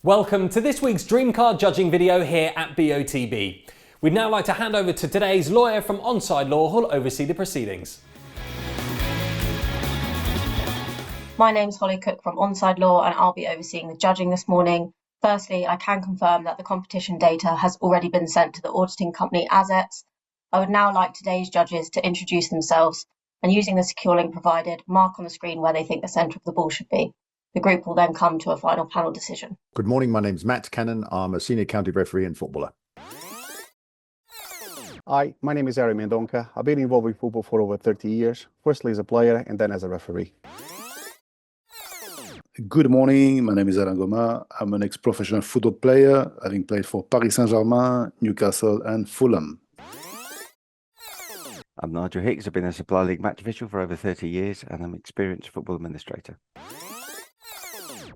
Welcome to this week's Dream Car judging video here at BOTB. We'd now like to hand over to today's lawyer from Onside Law who'll oversee the proceedings. My name's Holly Cook from Onside Law and I'll be overseeing the judging this morning. Firstly, I can confirm that the competition data has already been sent to the auditing company Assets. I would now like today's judges to introduce themselves and, using the secure link provided, mark on the screen where they think the centre of the ball should be. The group will then come to a final panel decision. Good morning, my name's Matt Cannon. I'm a senior county referee and footballer. Hi, my name is Ari Mendonca. I've been involved with football for over 30 years, firstly as a player and then as a referee. Good morning, my name is Alain Goma. I'm an ex-professional football player, having played for Paris Saint-Germain, Newcastle and Fulham. I'm Nigel Hicks. I've been a Supply League match official for over 30 years and I'm an experienced football administrator.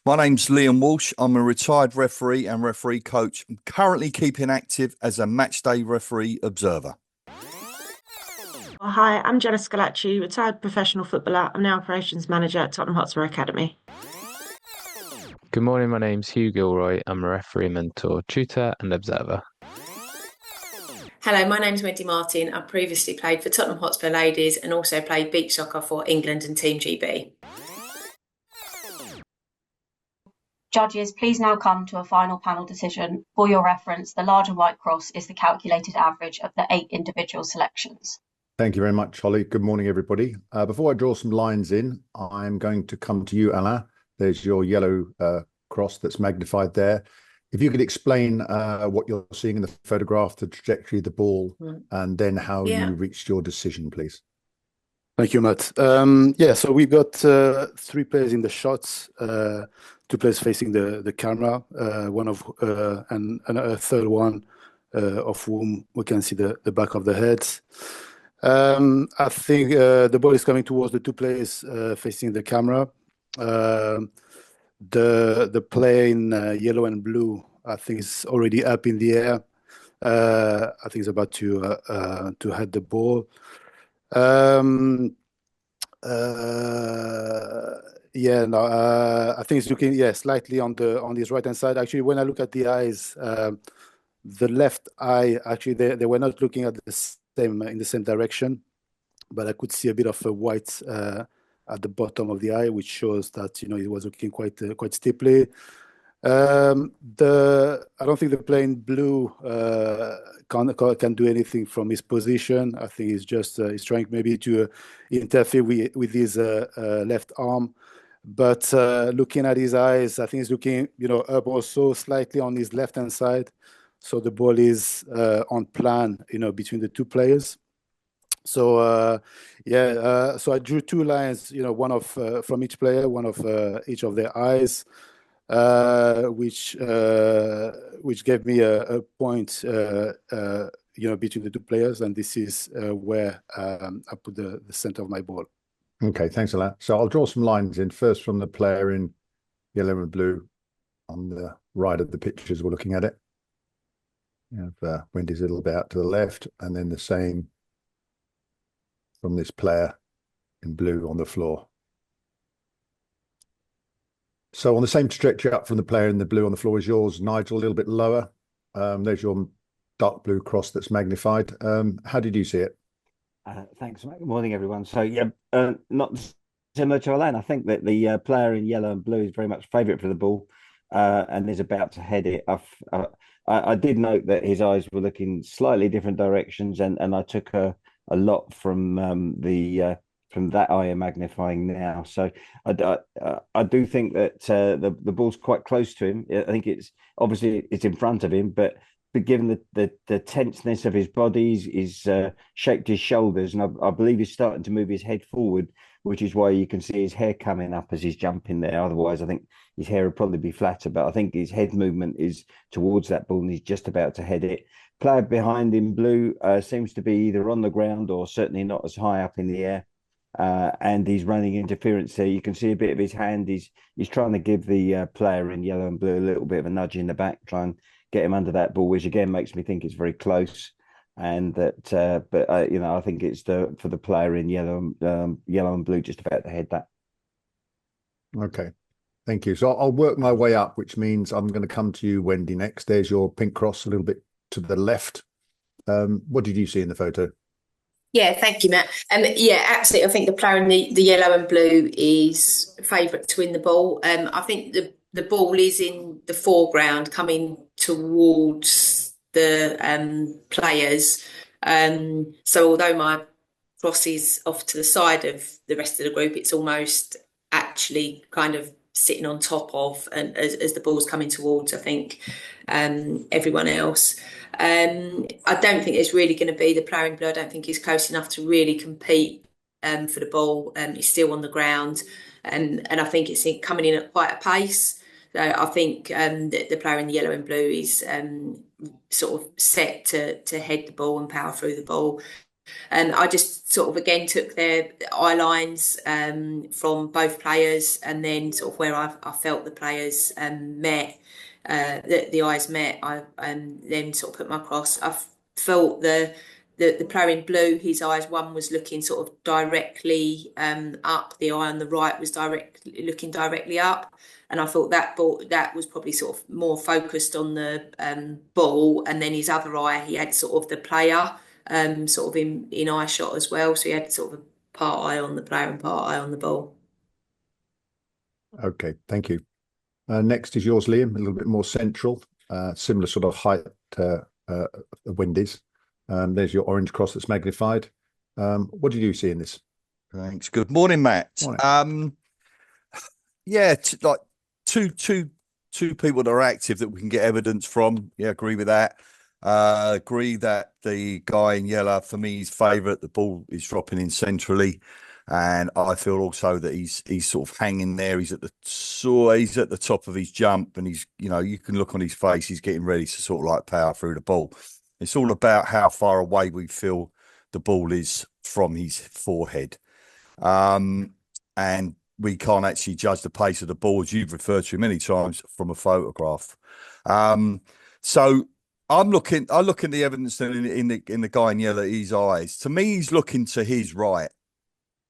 My name's Liam Walsh. I'm a retired referee and referee coach. I'm currently keeping active as a matchday referee observer. Hi, I'm Jenna Scalacci, retired professional footballer. I'm now operations manager at Tottenham Hotspur Academy. Good morning, my name's Hugh Gilroy. I'm a referee, mentor, tutor and observer. Hello, my name's Wendy Martin. I previously played for Tottenham Hotspur Ladies and also played beach soccer for England and Team GB. Judges, please now come to a final panel decision. For your reference, the large and white cross is the calculated average of the 8 individual selections. Thank you very much, Holly. Good morning, everybody. Before I draw some lines in, I'm going to come to you, Alain. There's your yellow cross that's magnified there. If you could explain what you're seeing in the photograph, the trajectory of the ball, and then how you reached your decision, please. Thank you, Matt. So we've got 3 players in the shots, 2 players facing the camera, and a third one of whom we can see the back of the heads. I think the ball is coming towards the 2 players facing the camera. The player in yellow and blue, I think, is already up in the air. I think he's about to head the ball. I think it's looking slightly on his right hand side. Actually, when I look at the eyes, the left eye, actually they were not looking at in the same direction, but I could see a bit of a white at the bottom of the eye, which shows that he was looking quite steeply. I don't think the player in blue can do anything from his position. I think he's just he's trying maybe to interfere with his left arm. But looking at his eyes, I think he's looking up also slightly on his left hand side. So the ball is on plan, between the 2 players. So so I drew 2 lines, one from each player, one of each of their eyes, which gave me a point, between the 2 players, and this is where I put the center of my ball. Okay, thanks a lot. So I'll draw some lines in first from the player in yellow and blue on the right of the picture as we're looking at it. Wendy's a little bit out to the left, and then the same from this player in blue on the floor. So on the same trajectory up from the player in the blue on the floor is yours, Nigel, a little bit lower. There's your dark blue cross that's magnified. How did you see it? Thanks, Matt. Good morning, everyone. So, not similar to Alain. I think that the player in yellow and blue is very much favourite for the ball and is about to head it off. I did note that his eyes were looking slightly different directions, and I took a lot from that eye magnifying now. So I do think that the ball's quite close to him. I think it's in front of him, but given the tenseness of his body, he's shaped his shoulders, and I believe he's starting to move his head forward, which is why you can see his hair coming up as he's jumping there. Otherwise, I think his hair would probably be flatter, but I think his head movement is towards that ball and he's just about to head it. Player behind in blue seems to be either on the ground or certainly not as high up in the air. And he's running interference there. You can see a bit of his hand. He's trying to give the player in yellow and blue a little bit of a nudge in the back, try and get him under that ball, which again makes me think it's very close. And that, I think it's for the player in yellow and blue just about to head that. Okay. Thank you. So I'll work my way up, which means I'm going to come to you, Wendy, next. There's your pink cross a little bit to the left. What did you see in the photo? Yeah, thank you, Matt. Yeah, absolutely. I think the player in the yellow and blue is favourite to win the ball. I think the ball is in the foreground, coming towards the players. So although my cross is off to the side of the rest of the group, it's almost actually kind of sitting on top of, and as the ball's coming towards, I think, everyone else. I don't think there's really going to be the player in blue. I don't think he's close enough to really compete for the ball. He's still on the ground, and I think it's coming in at quite a pace. So I think the player in the yellow and blue is sort of set to head the ball and power through the ball. And I just sort of again took their eye lines from both players, and then sort of where I felt the players met. The eyes met. I then sort of put my cross. I felt the player in blue, his eyes, one was looking sort of directly up. The eye on the right was looking directly up, and I thought that ball that was probably sort of more focused on the ball. And then his other eye, he had sort of the player sort of in eye shot as well. So he had sort of a part eye on the player and part eye on the ball. Okay, thank you. Next is yours, Liam, a little bit more central, similar sort of height to Wendy's. There's your orange cross that's magnified. What did you see in this? Thanks. Good morning, Matt. Morning. Yeah, like two people that are active that we can get evidence from. Yeah, agree with that. Agree that the guy in yellow, for me, is favourite. The ball is dropping in centrally, and I feel also that he's sort of hanging there. He's at the top of his jump, and he's, you know, you can look on his face. He's getting ready to sort of like power through the ball. It's all about how far away we feel the ball is from his forehead, and we can't actually judge the pace of the ball, as you've referred to many times, from a photograph. So I look at the evidence in the guy in yellow, his eyes. To me, he's looking to his right.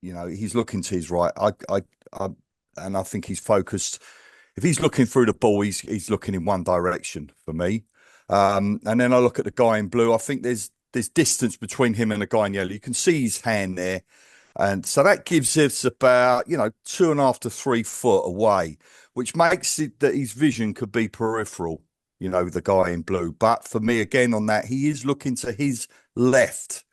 You know, he's looking to his right. And I think he's focused. If he's looking through the ball, he's looking in one direction for me. And then I look at the guy in blue. I think there's distance between him and the guy in yellow. You can see his hand there. And so that gives us about, 2.5 to 3 foot away, which makes it that his vision could be peripheral, the guy in blue. But for me, again, on that, he is looking to his left.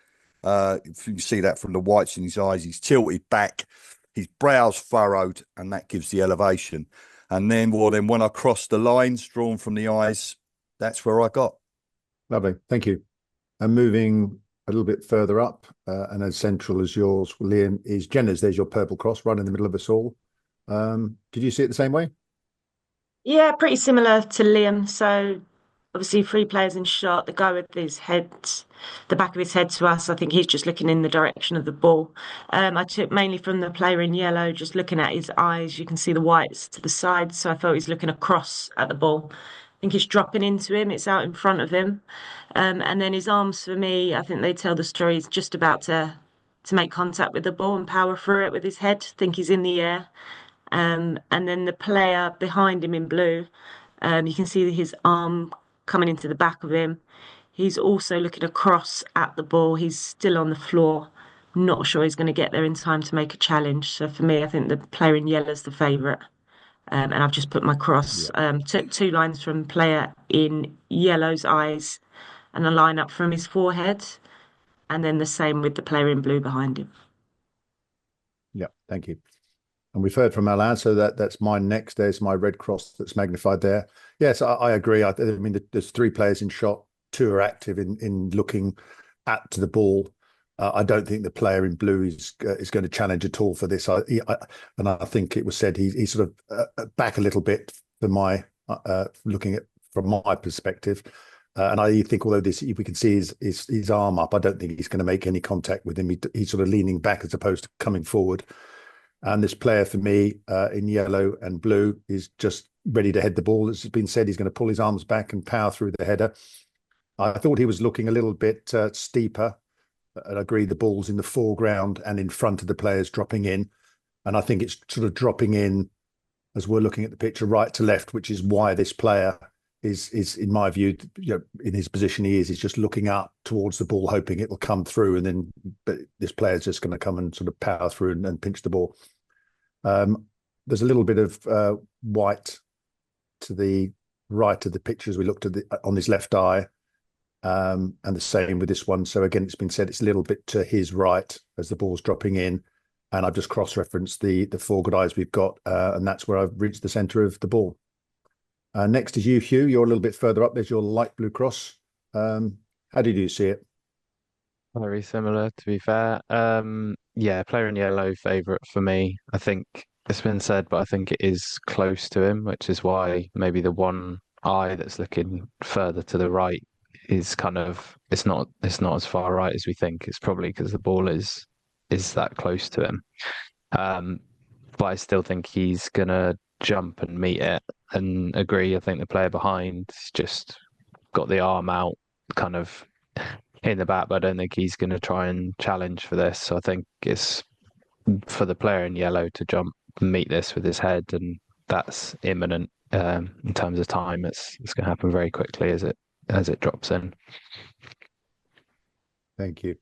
If you can see that from the whites in his eyes, he's tilted back, his brows furrowed, and that gives the elevation. And then when I cross the lines drawn from the eyes, that's where I got. Lovely. Thank you. And moving a little bit further up, and as central as yours, Liam, is Jenna's. There's your purple cross right in the middle of us all. Did you see it the same way? Yeah, pretty similar to Liam. So obviously 3 players in shot. The guy with his head, the back of his head to us, I think he's just looking in the direction of the ball. I took mainly from the player in yellow, just looking at his eyes. You can see the whites to the side. So I felt he's looking across at the ball. I think it's dropping into him. It's out in front of him. And then his arms, for me, I think they tell the story. He's just about to make contact with the ball and power through it with his head. I think he's in the air. And then the player behind him in blue, you can see his arm coming into the back of him. He's also looking across at the ball. He's still on the floor. Not sure he's going to get there in time to make a challenge. So for me, I think the player in yellow is the favourite. And I've just put my cross. Took 2 lines from player in yellow's eyes and a line up from his forehead. And then the same with the player in blue behind him. Yeah, thank you. And we've heard from Alain, so that's mine next. There's my red cross that's magnified there. Yes, I agree. I mean, there's 3 players in shot. 2 are active in looking at the ball. I don't think the player in blue is going to challenge at all for this. And I think it was said he's sort of back a little bit for my looking at from my perspective. And I think although we can see his arm up, I don't think he's going to make any contact with him. He's sort of leaning back as opposed to coming forward. And this player for me in yellow and blue is just ready to head the ball. As has been said, he's going to pull his arms back and power through the header. I thought he was looking a little bit steeper. And I agree the ball's in the foreground and in front of the players dropping in. And I think it's sort of dropping in as we're looking at the picture right to left, which is why this player is in my view, in his position he is just looking up towards the ball, hoping it will come through, and then but this player's just going to come and sort of power through and pinch the ball. There's a little bit of white to the right of the picture as we looked at on his left eye, and the same with this one. So again, it's been said it's a little bit to his right as the ball's dropping in, and I've just cross-referenced the four good eyes we've got, and that's where I've reached the centre of the ball. Next is you, Hugh. You're a little bit further up. There's your light blue cross. How did you see it? Very similar, to be fair. Yeah, player in yellow favourite for me. I think it's been said, but I think it is close to him, which is why maybe the one eye that's looking further to the right is kind of it's not as far right as we think. It's probably because the ball is that close to him. But I still think he's gonna jump and meet it and agree. I think the player behind's just got the arm out kind of in the back, but I don't think he's going to try and challenge for this. So I think it's for the player in yellow to jump and meet this with his head, and that's imminent in terms of time. It's going to happen very quickly as it drops in. Thank you.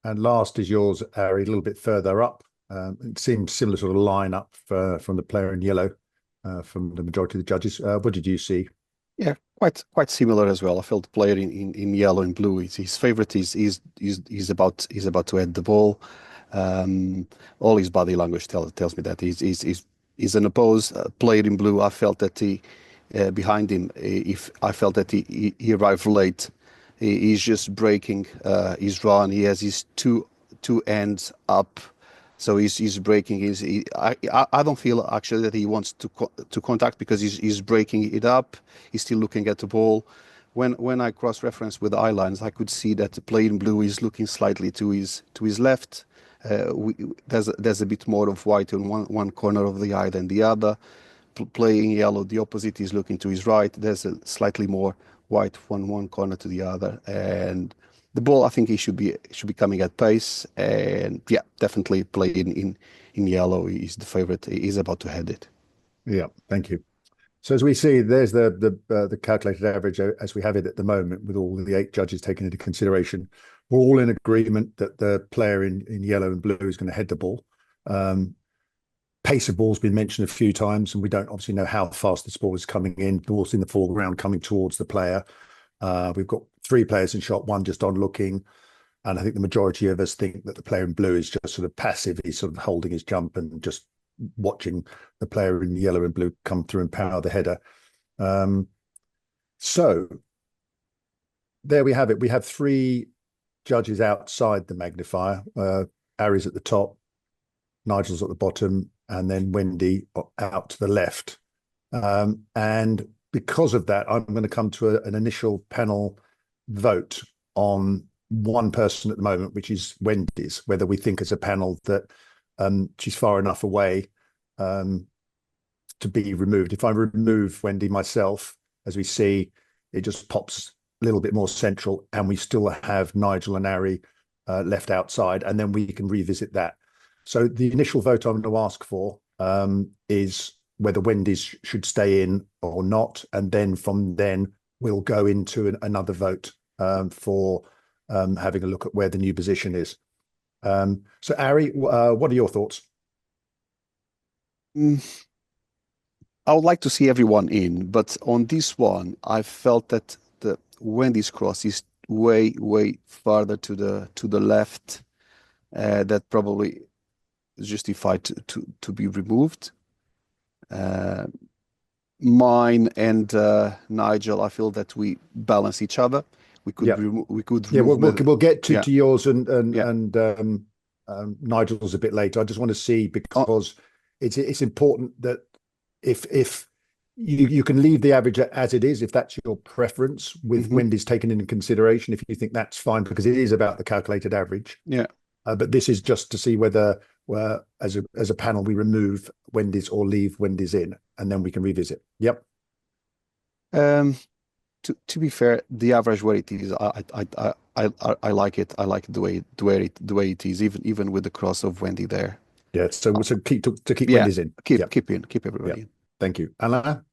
And last is yours, Ari, a little bit further up. It seems similar sort of line up from the player in yellow from the majority of the judges. What did you see? Yeah, quite similar as well. I felt the player in yellow and blue. His favorite is about to head the ball. All his body language tells me that he's an opposed player in blue. I felt that he behind him. If I felt that he arrived late, he's just breaking his run. He has his two ends up. So he's breaking. I don't feel actually that he wants to contact because he's breaking it up. He's still looking at the ball. When I cross-reference with the eye lines, I could see that the player in blue is looking slightly to his left. There's a bit more of white in one corner of the eye than the other. Playing yellow, the opposite is looking to his right. There's a slightly more white from one corner to the other, and the ball, I think he should be coming at pace, and yeah, definitely play in yellow. He's the favorite. He's about to head it. Yeah, thank you. So as we see, there's the calculated average as we have it at the moment, with all the 8 judges taken into consideration. We're all in agreement that the player in yellow and blue is going to head the ball. Pace of ball's been mentioned a few times, and we don't obviously know how fast this ball is coming in. Ball's in the foreground coming towards the player. We've got 3 players in shot, 1 just on looking. And I think the majority of us think that the player in blue is just sort of passive. He's sort of holding his jump and just watching the player in yellow and blue come through and power the header. So there we have it. We have 3 judges outside the magnifier. Ari's at the top, Nigel's at the bottom, and then Wendy out to the left. And because of that, I'm going to come to an initial panel vote on one person at the moment, which is Wendy's, whether we think as a panel that she's far enough away to be removed. If I remove Wendy myself, as we see, it just pops a little bit more central, and we still have Nigel and Ari left outside, and then we can revisit that. So the initial vote I'm going to ask for is whether Wendy's should stay in or not, and then from then we'll go into another vote for having a look at where the new position is. So Ari, what are your thoughts? I would like to see everyone in, but on this one, I felt that the Wendy's cross is way farther to the left. That probably is justified to be removed. Mine and Nigel, I feel that we balance each other. We could we'll get to yours and Nigel's a bit later. I just want to see, because it's important that if you can leave the average as it is, if that's your preference, with Wendy's taken into consideration, if you think that's fine, because it is about the calculated average. Yeah. But this is just to see whether, as a panel, we remove Wendy's or leave Wendy's in, and then we can revisit. Yep. To be fair, the average where it is, I like it. I like the way it is, even with the cross of Wendy there. Yeah. So keep Wendy's in. Keep everybody in. Thank you. Alain?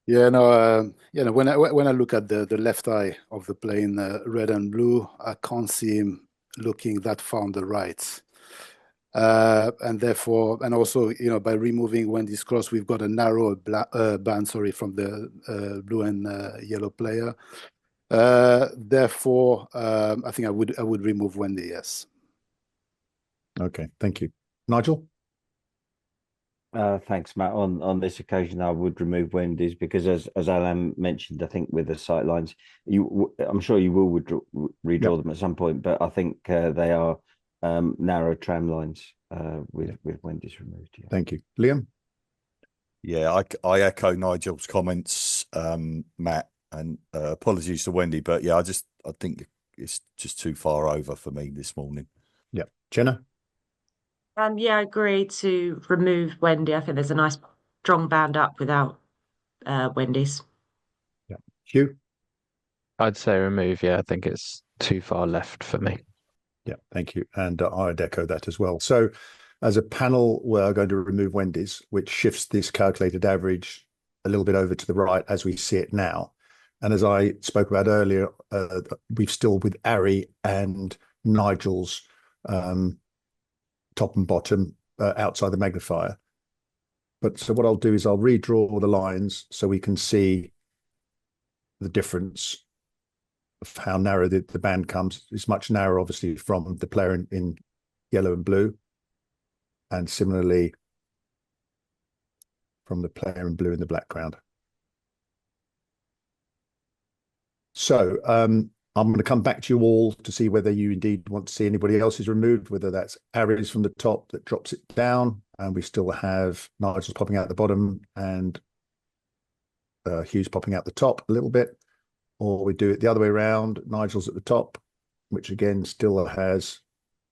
Yeah, no, when I look at the left eye of the plane, red and blue, I can't see him looking that far on the right. And therefore, and also, by removing Wendy's cross, we've got a narrow band, from the blue and yellow player. Therefore, I think I would remove Wendy. Yes. Okay, thank you. Nigel? Thanks, Matt. On this occasion, I would remove Wendy's because, as Alan mentioned, I think with the sight lines, I'm sure you will redraw them at some point, but I think they are narrow tram lines with Wendy's removed. Yeah. Thank you. Liam? Yeah, I echo Nigel's comments, Matt, and apologies to Wendy, but yeah, I think it's just too far over for me this morning. Yeah. Jenna? Yeah, I agree to remove Wendy. I think there's a nice strong band up without Wendy's. Yeah. Hugh? I'd say remove. Yeah, I think it's too far left for me. Yeah, thank you. And I'd echo that as well. So as a panel, we're going to remove Wendy's, which shifts this calculated average a little bit over to the right as we see it now. And as I spoke about earlier, we've still with Ari and Nigel's top and bottom outside the magnifier. But so what I'll do is I'll redraw the lines so we can see the difference of how narrow the band comes. It's much narrower, obviously, from the player in yellow and blue, and similarly from the player in blue in the background. So I'm going to come back to you all to see whether you indeed want to see anybody else's removed, whether that's Aries from the top that drops it down, and we still have Nigel's popping out the bottom and Hugh's popping out the top a little bit, or we do it the other way around, Nigel's at the top, which again still has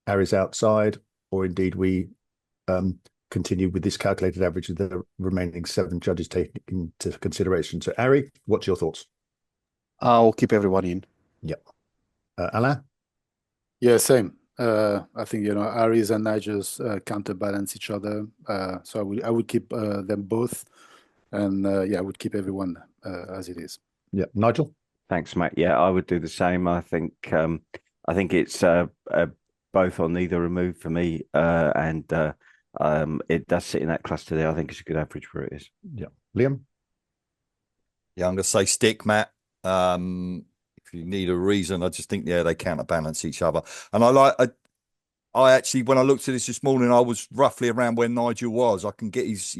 Aries outside, or indeed we continue with this calculated average of the remaining 7 judges taken into consideration. So Ari, what's your thoughts? I'll keep everyone in. Yep. Alain? Yeah, same. I think Aries and Nigel's counterbalance each other. So I would keep them both, and I would keep everyone as it is. Yeah, Nigel. Thanks, Matt. Yeah, I would do the same. I think it's both on either remove for me, and it does sit in that cluster there. I think it's a good average where it is. Yeah, Liam. Yeah, I'm going to say stick, Matt. If you need a reason, I just think they counterbalance each other. And I actually, when I looked at this morning, I was roughly around where Nigel was. I can get his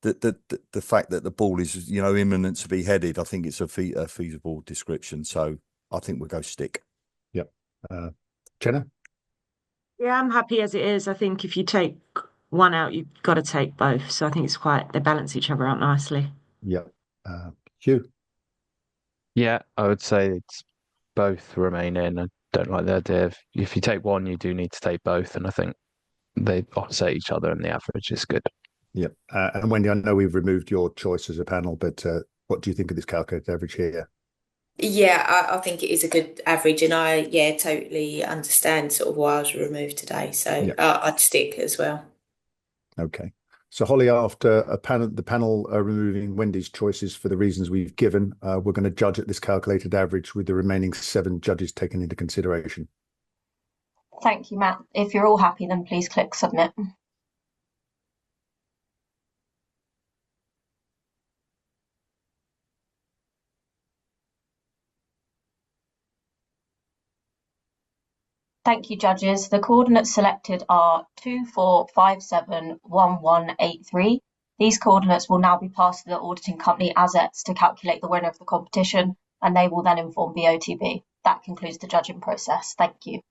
the fact that the ball is imminent to be headed. I think it's a feasible description. So I think we'll go stick. Yep. Jenna? Yeah, I'm happy as it is. I think if you take one out, you've got to take both. So I think they balance each other out nicely. Yep. Hugh? Yeah, I would say it's both remain in. I don't like the idea of if you take one, you do need to take both, and I think they offset each other, and the average is good. Yep. And Wendy, I know we've removed your choice as a panel, but what do you think of this calculated average here? Yeah, I think it is a good average, and I totally understand sort of why I was removed today. So I'd stick as well. Okay. So Holly, after the panel removing Wendy's choices for the reasons we've given, we're going to judge at this calculated average with the remaining 7 judges taken into consideration. Thank you, Matt. If you're all happy, then please click submit. Thank you, judges. The coordinates selected are 24571183. These coordinates will now be passed to the auditing company assets to calculate the winner of the competition, and they will then inform BOTB. That concludes the judging process. Thank you.